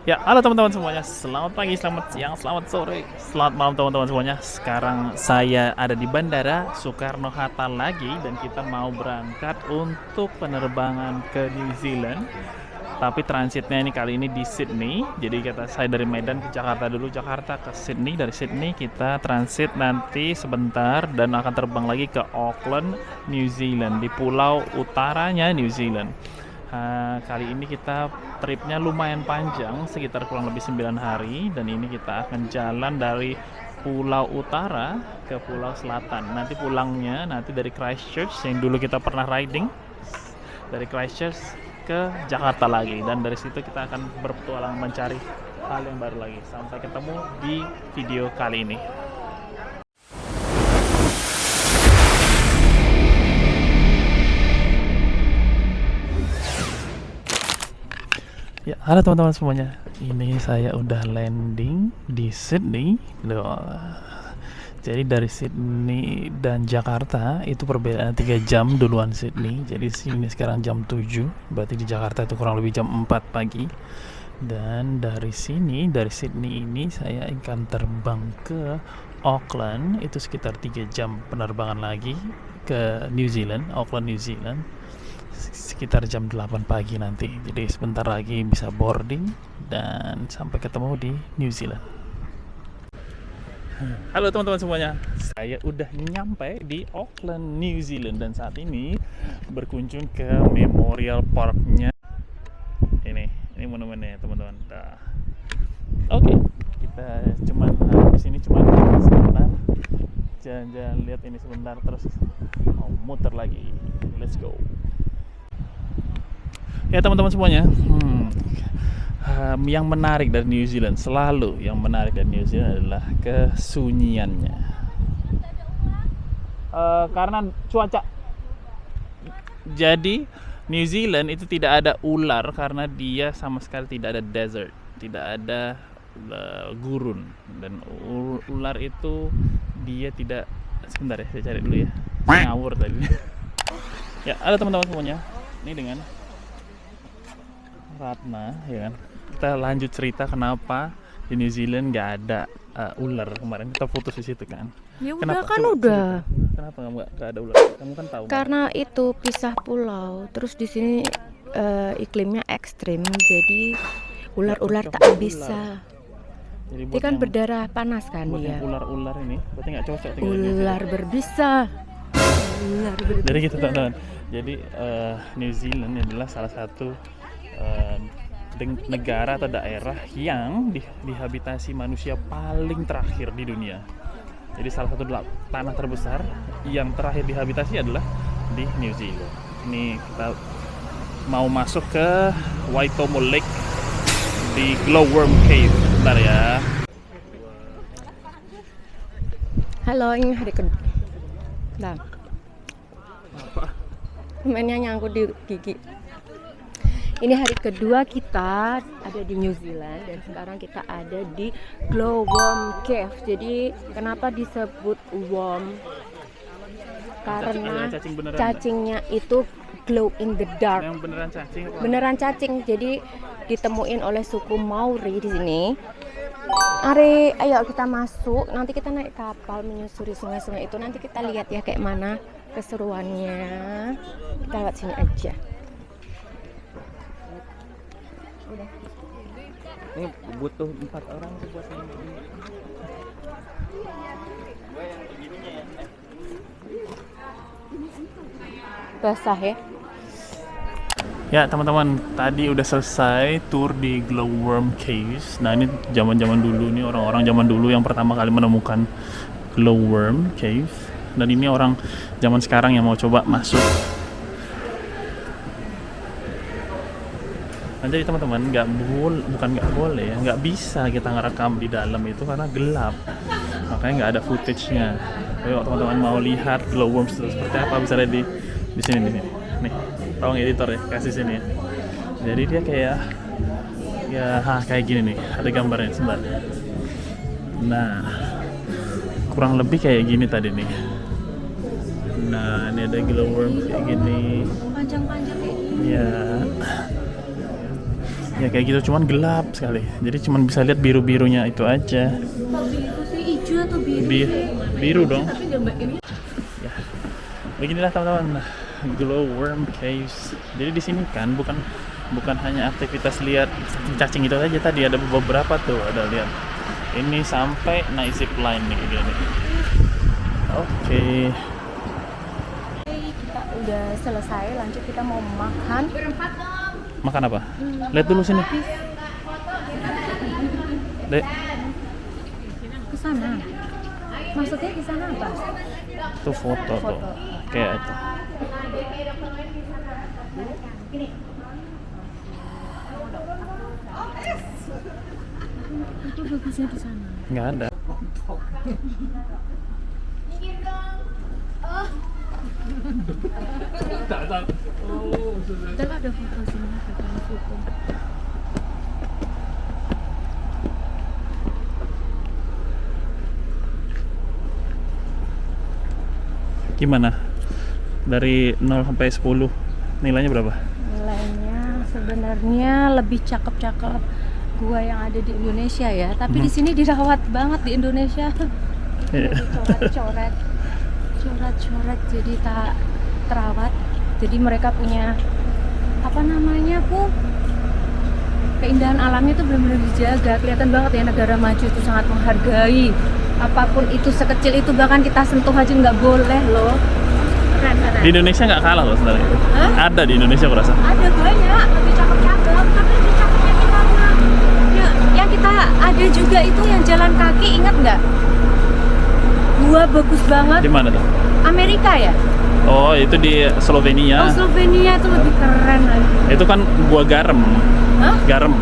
Ya, halo teman-teman semuanya. Selamat pagi, selamat siang, selamat sore, selamat malam teman-teman semuanya. Sekarang saya ada di Bandara Soekarno-Hatta lagi dan kita mau berangkat untuk penerbangan ke New Zealand. Tapi transitnya ini kali ini di Sydney. Jadi saya dari Medan ke Jakarta dulu, Jakarta ke Sydney. Dari Sydney kita transit nanti sebentar dan akan terbang lagi ke Auckland, New Zealand, di pulau utaranya New Zealand. Kali ini kita tripnya lumayan panjang, sekitar kurang lebih 9 hari, dan ini kita akan jalan dari pulau utara ke pulau selatan. Nanti pulangnya nanti dari Christchurch yang dulu kita pernah riding, dari Christchurch ke Jakarta lagi, dan dari situ kita akan berpetualang mencari hal yang baru lagi. Sampai ketemu di video kali ini. Ya, halo teman-teman semuanya. Ini saya udah landing di Sydney. Jadi dari Sydney dan Jakarta itu perbedaan 3 jam duluan Sydney. Jadi sini sekarang jam 7, berarti di Jakarta itu kurang lebih jam 4 pagi. Dan dari sini, dari Sydney ini saya akan terbang ke Auckland. Itu sekitar 3 jam penerbangan lagi ke New Zealand, Auckland, New Zealand, sekitar jam 8 pagi nanti. Jadi sebentar lagi bisa boarding dan sampai ketemu di New Zealand. Halo teman-teman semuanya, saya udah nyampe di Auckland, New Zealand, dan saat ini berkunjung ke Memorial Parknya. Ini monumennya teman-teman. Oke, kita cuman di sini cuman sebentar, jalan-jalan, lihat ini sebentar, terus mau muter lagi. Let's go. Ya teman-teman semuanya, yang menarik dari New Zealand, selalu yang menarik dari New Zealand adalah kesunyiannya. Karena cuaca, jadi New Zealand itu tidak ada ular karena dia sama sekali tidak ada desert, tidak ada gurun, dan ular itu dia tidak. Sebentar ya, saya cari dulu ya, ngawur tadi. Ya, halo teman-teman semuanya, ini dengan Ratna, ya kan. Kita lanjut cerita kenapa di New Zealand nggak ada ular. Kemarin kita putus di situ kan. Ya Kenapa? udah kan Coba udah. cerita. Kenapa nggak ada ular? Kamu kan tahu. Karena itu pisah pulau. Terus di sini iklimnya ekstrim, jadi ular-ular cocok tak buat bisa. Jadi Dia kan berdarah panas kan buat dia. yang ular-ular ini, berarti nggak cocok tinggal di New Zealand. Ular berbisa. Ular berbisa. Jadi gitu teman-teman. Jadi New Zealand adalah salah satu negara atau daerah yang dihabitasi manusia paling terakhir di dunia. Jadi salah satu tanah terbesar yang terakhir dihabitasi adalah di New Zealand. Ini kita mau masuk ke Waitomo Lake di Glowworm Cave. Bentar ya. Halo, ini hari kedua. Nah, Apa? mainnya nyangkut di gigi. Ini hari kedua kita ada di New Zealand dan sekarang kita ada di Glowworm Cave. Jadi kenapa disebut worm? Karena Cacing beneran cacingnya itu glow in the dark. Yang beneran cacing apa? Beneran cacing. Jadi ditemuin oleh suku Maori di sini. Ayo kita masuk. Nanti kita naik kapal menyusuri sungai-sungai itu. Nanti kita lihat ya kayak mana keseruannya. Kita lewat sini aja. Ini butuh 4 orang buat ini. Basah ya. Ya teman-teman, tadi udah selesai tour di Glowworm Caves. Nah ini zaman-zaman dulu nih, orang-orang zaman dulu yang pertama kali menemukan Glowworm Cave. Dan ini orang zaman sekarang yang mau coba masuk. Nah, jadi teman-teman, bukan nggak boleh ya, nggak bisa kita ngerekam di dalam itu karena gelap. Makanya nggak ada footage-nya. Jadi kalau teman-teman mau lihat glowworms itu seperti apa, bisa lihat di sini. Nih, tolong editor ya, kasih sini ya. Jadi dia kayak kayak gini nih, ada gambarnya sebentar. Nah, kurang lebih kayak gini tadi nih. Nah, ini ada glowworm kayak gini. Panjang-panjang kayak gini. Ya. Ya kayak gitu, cuman gelap sekali. Jadi cuman bisa lihat biru-birunya itu aja. Kok biru sih, hijau atau biru? Biru dong. Tapi gambarnya Ya, beginilah teman-teman, glowworm caves. Jadi di sini kan bukan hanya aktivitas lihat cacing itu aja, tadi ada beberapa tuh, ada lihat ini sampai naik zip line nih gini. Oke. kita udah selesai, lanjut kita mau makan. Makan apa? Lihat dulu sini. Dek, Ke sana. Maksudnya di sana apa? tuh foto tuh. Kayak itu. Itu bagusnya di sana. Nggak ada. Udah ada foto sini, ada foto. Gimana? Dari 0 sampai 10 nilainya berapa? Nilainya sebenarnya lebih cakep-cakep gua yang ada di Indonesia ya, tapi di sini dirawat banget di Indonesia. Iya. Coret-coret jadi tak terawat. Jadi mereka punya apa namanya keindahan alamnya tuh benar-benar dijaga. Kelihatan banget ya negara maju itu sangat menghargai apapun itu, sekecil itu bahkan kita sentuh aja nggak boleh loh. Keren. Di Indonesia nggak kalah loh sebenarnya. Hah? Ada di Indonesia aku rasa. Ada banyak lebih cakep-cakep, tapi lebih cakepnya di mana? Ya, yang kita ada juga itu yang jalan kaki, ingat nggak? Gua bagus banget. Di mana tuh? Amerika ya? Oh, itu di Slovenia. Oh, Slovenia itu lebih keren lagi. Itu kan gua garam. Hah? Garam.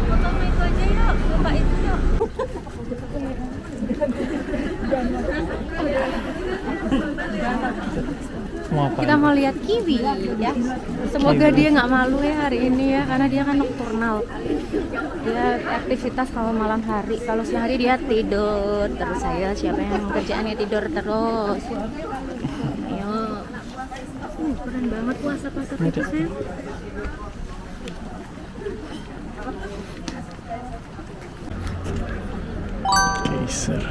Foto itu aja yuk, coba itu yuk. Mau apa? Kita mau lihat kiwi ya. Semoga dia nggak malu ya hari ini ya, karena dia kan nokturnal. Dia aktivitas kalau malam hari, kalau siang hari dia tidur terus. Saya siapa yang kerjaannya tidur terus. Ayo. Keren banget puasa-puasa itu saya. Geyser.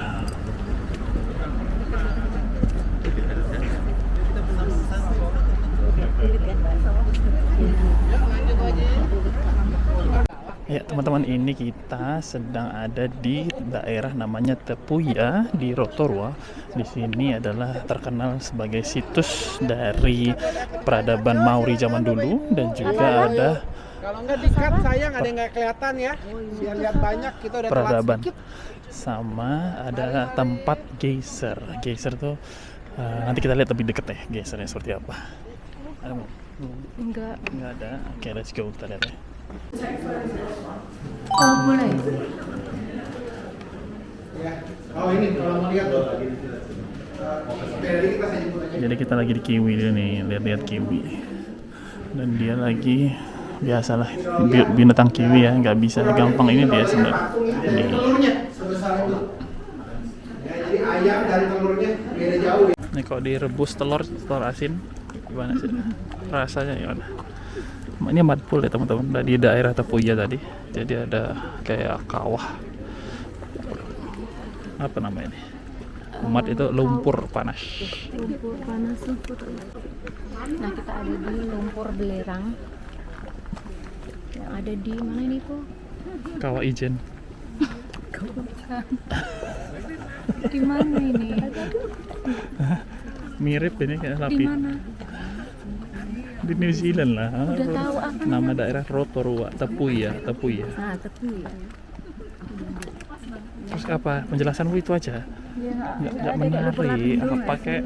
Ya teman-teman, ini kita sedang ada di daerah namanya Tepuya di Rotorua. Di sini adalah terkenal sebagai situs dari peradaban Maori zaman dulu, dan juga ada Kalau nggak di-cut sayang ada yang nggak kelihatan ya. Biar lihat banyak kita udah telat peradaban. sedikit. Sama ada tempat geyser. Geyser tuh nanti kita lihat lebih deket ya geysernya seperti apa. Ada mau? Enggak. Nggak ada. Oke, let's go, kita lihat ya. Oh, boleh. Ya. Oh ini kalau mau lihat tuh. Jadi kita saya jemput aja. Jadi kita lagi di kiwi dia nih, lihat-lihat kiwi. Dan dia lagi biasalah binatang kiwi ya, nggak bisa gampang ini dia sebenarnya. Ini. Telurnya sebesar itu. Ya, jadi ayam dari telurnya beda jauh ya. Ini kalau direbus telur asin gimana sih rasanya, gimana? Ini madpul ya teman-teman, di daerah Tepuya tadi. Jadi ada kayak kawah, apa namanya ini, umat itu lumpur panas. Lumpur panas lumpur. Nah, kita ada di lumpur belerang. Yang ada di mana ini Po? Kawah Ijen. Di mana ini? Mirip ini kayak Di sapi. mana? Di New Zealand lah. Udah tahu apa Nama daerah Rotorua, Tepuya. Nah, tapi Terus apa? Penjelasanmu itu aja. ya, Nggak menarik. Apa pakai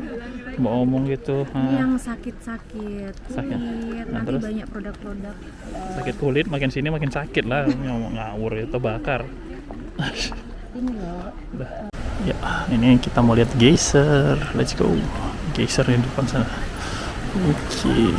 mau ngomong gitu? yang sakit-sakit Sakit. kulit, Nah, nanti terus? banyak produk-produk. Sakit kulit makin sini makin sakit lah, ngomong ngawur itu bakar. Ini loh. Udah. Ya, ini kita mau lihat geyser. Let's go. Geyser di depan sana. Oke.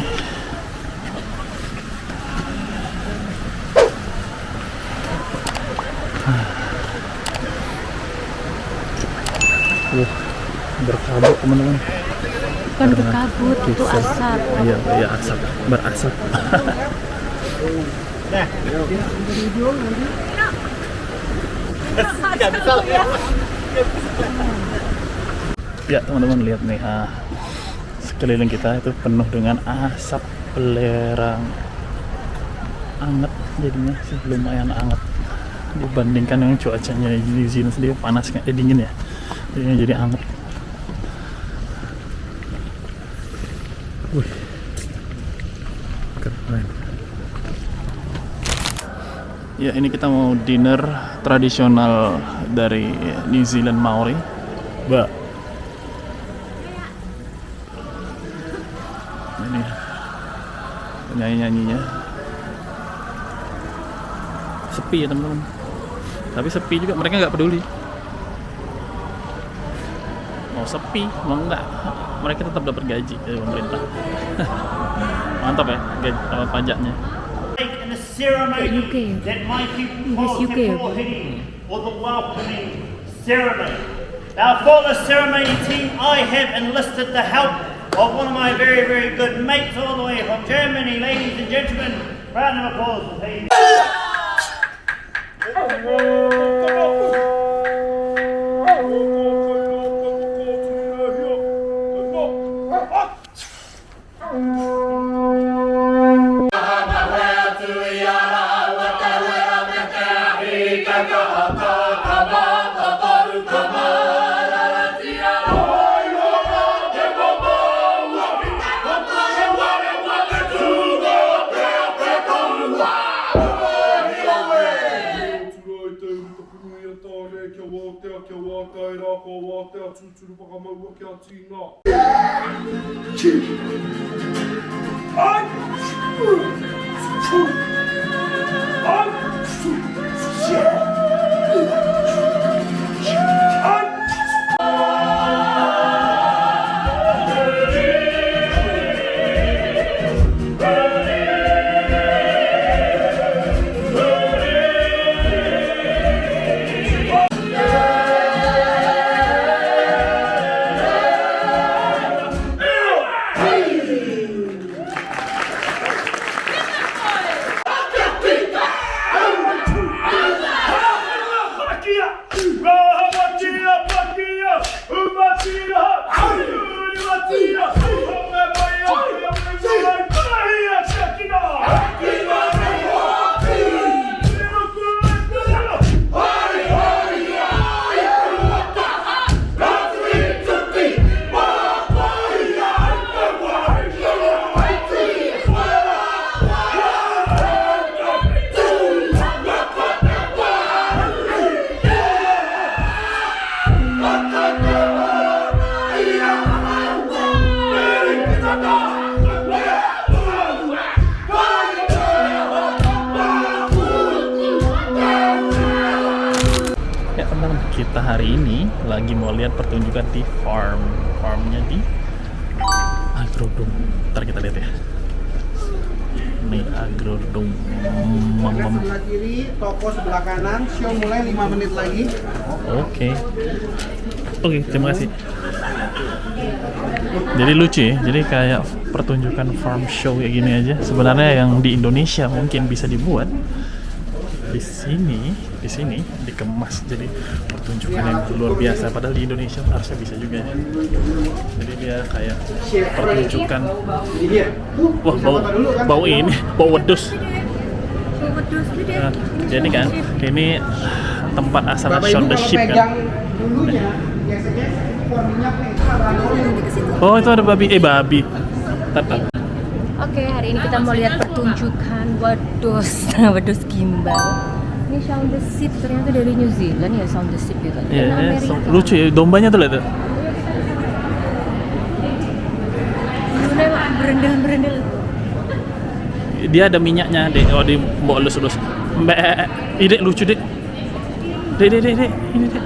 Berkabut teman-teman. Bukan berkabut, itu asap. Iya, iya asap, berasap. Ya teman-teman lihat nih, sekeliling kita itu penuh dengan asap belerang. Anget jadinya sih, lumayan anget dibandingkan dengan cuacanya di sini sendiri panas kan, dingin ya, jadinya jadi anget. Wih, keren. Ya ini kita mau dinner tradisional dari New Zealand Maori. Ini penyanyi-nyanyinya. Sepi ya teman-teman. Tapi sepi juga, mereka nggak peduli. Mau sepi, mau enggak, mereka tetap dapat gaji dari pemerintah. Mantap ya, gaji pajaknya. In the ceremony UK. that my people Yes, call UK. Te Pohiri, or the welcoming ceremony. Now for the ceremony team, I have enlisted the help of one of my very, very good mates all the way from Germany. Ladies and gentlemen, round of applause for Pete. Ya teman-teman, kita hari ini lagi mau lihat pertunjukan di farmnya di Agrodome. Ntar kita lihat ya. Nih Agrodome. Makan sebelah kiri, toko sebelah kanan. Show mulai 5 menit lagi. Oke, terima kasih. Jadi lucu ya, jadi kayak pertunjukan farm show kayak gini aja. Sebenarnya yang di Indonesia mungkin bisa dibuat. Di sini dikemas jadi pertunjukan yang luar biasa, padahal di Indonesia harusnya bisa juga ya. Jadi dia kayak pertunjukan, wah bau ini, bau wedus. Nah, jadi kan ini tempat asal Shaun the Sheep kan. Dulunya biasanya kuah minyak nih, Oh itu ada babi, babi. Tar. Oke, hari ini kita mau lihat pertunjukan wedus gimbal. Ini Shaun the Sheep, ternyata dari New Zealand ya, Shaun the Sheep gitu. Iya, lucu ya, dombanya tuh lihat tuh. Berendel-berendel. Dia ada minyaknya, Dek. Oh, di mbok elus-elus. Mbak, ini lucu, Dek. Dek, ini Dek.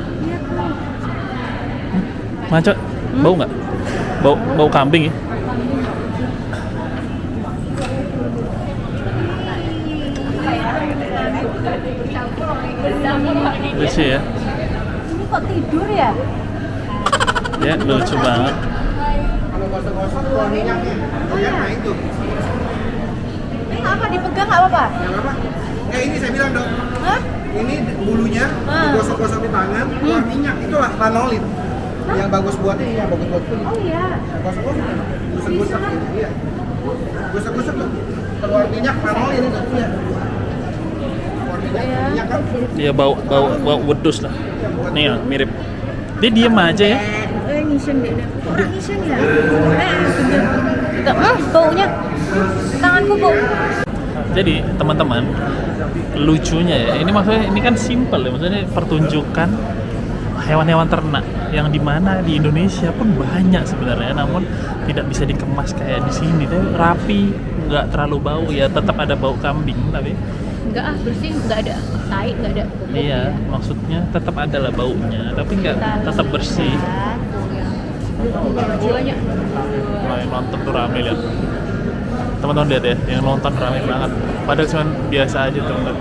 Macet. Bau nggak? Bau kambing ya? Lucu ya? Ini kok tidur ya? Ya, lucu banget. Kalau gosok-gosok keluar minyaknya. Ya, nah itu. Ini apa dipegang nggak apa-apa? Yang apa? Ini saya bilang dong. Hah? Ini bulunya digosok-gosok di tangan, keluar minyak. Itulah lanolin. Yang bagus buat ini, yang bagus buat kulit. Oh iya. Gosok-gosok, gosok-gosok gitu. Iya. Gosok-gosok tuh. Keluar minyak lanolin itu. Iya. Keluar minyak kan? Dia bau wedus lah. Nih ya, mirip. Dia diem aja ya. Ngising deh. Ngising ya? Baunya. Tanganku bau. Jadi teman-teman, lucunya ya, ini maksudnya ini kan simple ya, maksudnya pertunjukan hewan-hewan ternak yang dimana di Indonesia pun banyak sebenarnya, namun tidak bisa dikemas kayak di sini. Tuh rapi, nggak terlalu bau ya, tetap ada bau kambing tapi Enggak bersih, enggak ada tai, enggak ada bubuk. iya, maksudnya tetap ada lah baunya, tapi nggak tetap bersih. Jiwanya. Nah, yang nonton tuh rame lihat. Teman-teman lihat ya, yang nonton rame banget. Padahal cuma biasa aja tuh ngeliat.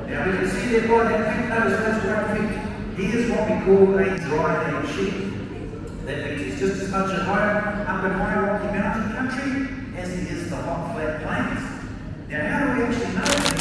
Now we can see there by the quick nose photographic, here's what we call a dry leg sheep. That means it's just as much at home up in high Rocky Mountain country as it is the hot flat plains. Now how do we actually know that?